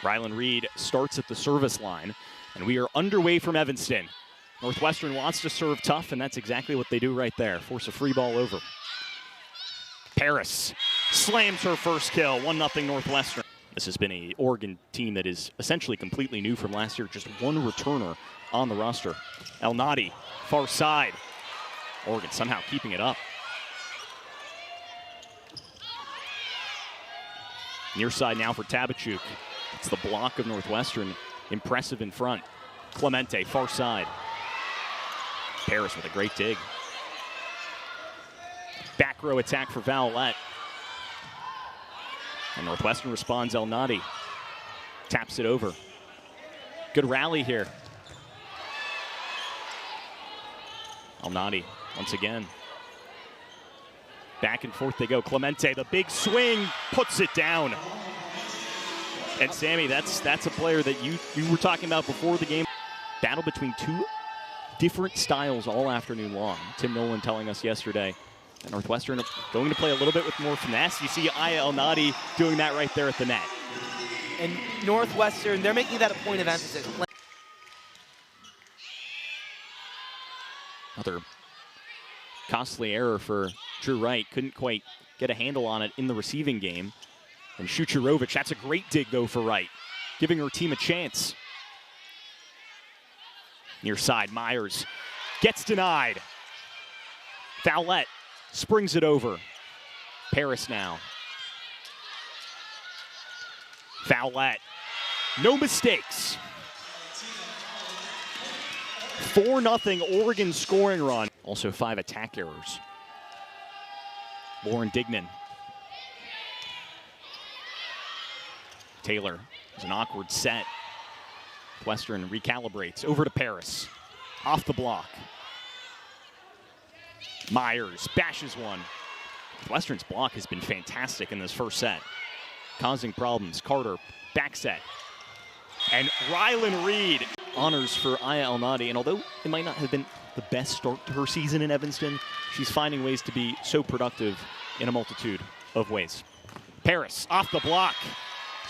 Rylan Reed starts at the service line, and we are underway from Evanston. Northwestern wants to serve tough, and that's exactly what they do right there. Force a free ball over. Paris slams her first kill, 1-0 Northwestern. This has been an Oregon team that is essentially completely new from last year. Just one returner on the roster. El Nadi, far side. Oregon somehow keeping it up. Near side now for Tabachuk. It's the block of Northwestern. Impressive in front. Clemente, far side. Paris with a great dig. Back row attack for Vowlette. And Northwestern responds, El Nadi. Taps it over. Good rally here. El Nadi, once again. Back and forth they go. Clemente, the big swing, puts it down. And Sammy, that's a player that you were talking about before the game. Battle between two different styles all afternoon long. Tim Nolan telling us yesterday that Northwestern going to play a little bit with more finesse. You see Aya El Nadi doing that right there at the net. And Northwestern, they're making that a point of emphasis. Another costly error for Drew Wright. Couldn't quite get a handle on it in the receiving game. And Shucharovich, that's a great dig though for Wright, giving her team a chance. Near side, Myers gets denied. Vowlette springs it over. Paris now. Vowlette, no mistakes. 4-0 Oregon scoring run. Also 5 attack errors. Lauren Dignan. Taylor is an awkward set. Western recalibrates over to Paris. Off the block. Myers bashes one. Western's block has been fantastic in this first set, causing problems. Carter, back set. And Rylan Reed honors for Aya El Nadi. And although it might not have been the best start to her season in Evanston, she's finding ways to be so productive in a multitude of ways. Paris off the block.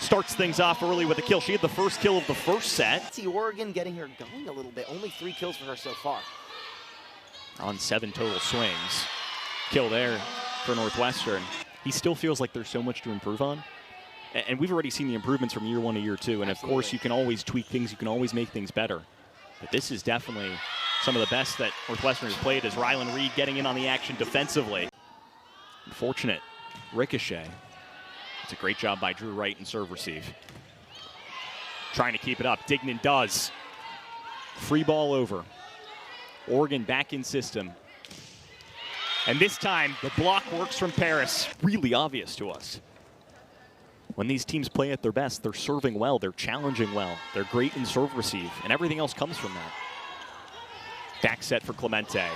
Starts things off early with a kill. She had the first kill of the first set. See Oregon getting her going a little bit. Only 3 kills for her so far. On 7 total swings. Kill there for Northwestern. He still feels like there's so much to improve on. And we've already seen the improvements from year 1 to year 2. And of course, you can always tweak things. You can always make things better. But this is definitely some of the best that Northwestern has played, as Rylan Reed getting in on the action defensively. Unfortunate ricochet. It's a great job by Drew Wright in serve receive. Trying to keep it up. Dignan does. Free ball over. Oregon back in system. And this time, the block works from Paris. Really obvious to us. When these teams play at their best, they're serving well, they're challenging well, they're great in serve receive, and everything else comes from that. Back set for Clemente.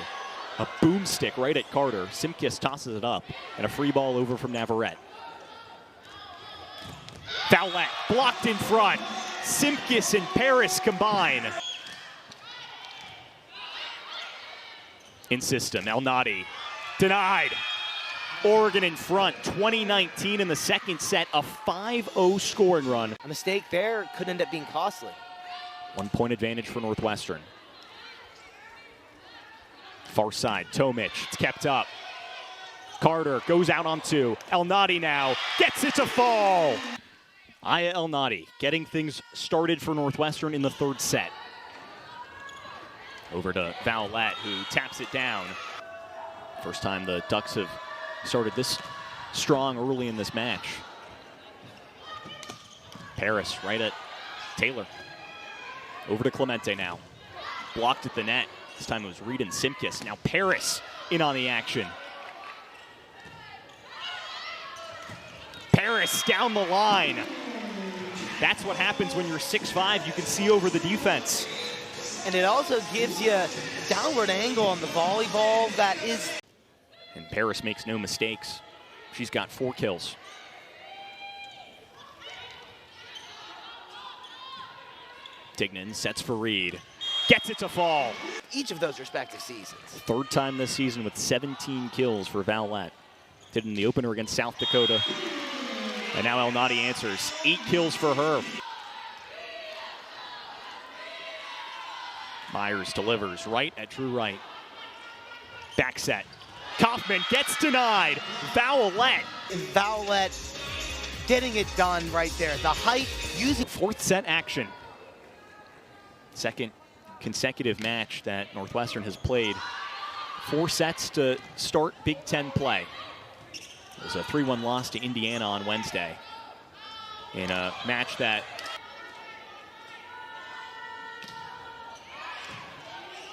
A boomstick right at Carter. Simkis tosses it up, and a free ball over from Navarrete. Vowlette blocked in front. Simkis and Paris combine. In system, El Nadi denied. Oregon in front, 20-19 in the second set, a 5-0 scoring run. A mistake there could end up being costly. 1 point advantage for Northwestern. Far side, Tomic, it's kept up. Carter goes out on 2. El Nadi now gets it to fall. Aya El Nadi getting things started for Northwestern in the third set. Over to Vowlette, who taps it down. First time the Ducks have started this strong early in this match. Paris right at Taylor. Over to Clemente now. Blocked at the net. This time it was Reed and Simkis. Now Paris in on the action. Paris down the line. That's what happens when you're 6'5". You can see over the defense. And it also gives you a downward angle on the volleyball that is... And Paris makes no mistakes. She's got 4 kills. Dignan sets for Reed. Gets it to fall. Each of those respective seasons. Third time this season with 17 kills for Vowlette. Did in the opener against South Dakota. And now El Nadi answers. 8 kills for her. Myers delivers right at true right. Back set. Kaufman gets denied. Vowlette. Vowlette getting it done right there. The height using. Fourth set action. Second consecutive match that Northwestern has played. 4 sets to start Big Ten play. It was a 3-1 loss to Indiana on Wednesday in a match that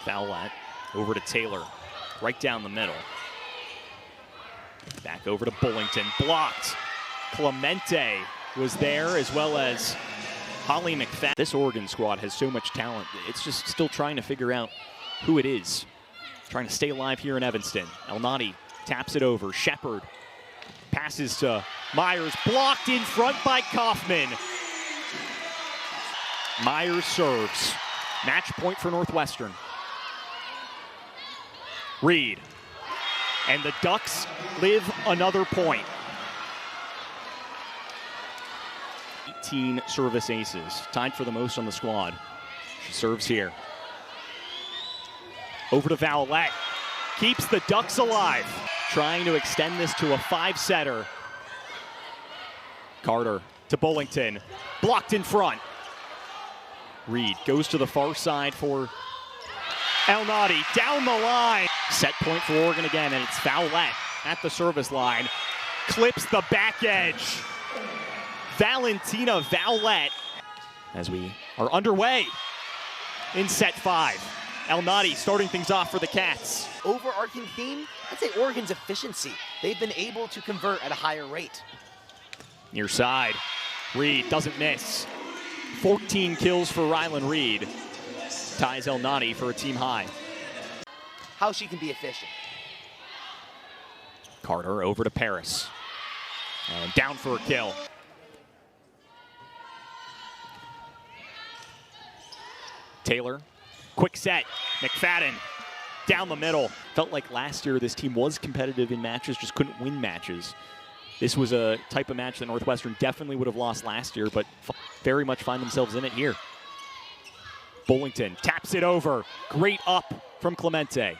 Vowlette over to Taylor, right down the middle. Back over to Bullington, blocked. Clemente was there, as well as Holly McFadden. This Oregon squad has so much talent. It's just still trying to figure out who it is. Trying to stay alive here in Evanston. Elnady taps it over. Shepard passes to Myers, blocked in front by Kaufman. Myers serves. Match point for Northwestern. Reed. And the Ducks live another point. 18 service aces, tied for the most on the squad. She serves here. Over to Vowlette. Keeps the Ducks alive. Trying to extend this to a 5-setter. Carter to Bullington. Blocked in front. Reed goes to the far side for Elnady. Down the line. Set point for Oregon again, and it's Vowlette at the service line. Clips the back edge. Valentina Vowlette as we are underway in set 5. Elnady starting things off for the Cats. Overarching theme, I'd say Oregon's efficiency. They've been able to convert at a higher rate. Near side, Reed doesn't miss. 14 kills for Rylan Reed. Ties Elnady for a team high. How she can be efficient. Carter over to Paris. And down for a kill. Taylor, quick set. McFadden down the middle. Felt like last year this team was competitive in matches, just couldn't win matches. This was a type of match that Northwestern definitely would have lost last year, but very much find themselves in it here. Bullington taps it over. Great up from Clemente.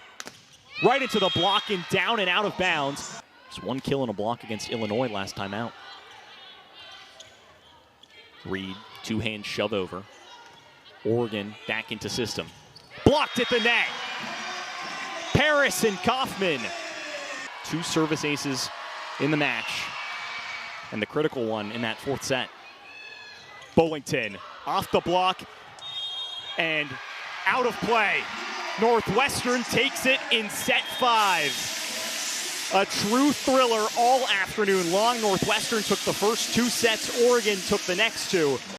Right into the block and down and out of bounds. Just 1 kill and a block against Illinois last time out. Reed, 2-hand shove over. Oregon back into system. Blocked at the net. Paris and Kaufman. 2 service aces in the match. And the critical one in that 4th set. Bullington off the block and out of play. Northwestern takes it in set 5. A true thriller all afternoon long. Northwestern took the first 2 sets. Oregon took the next 2.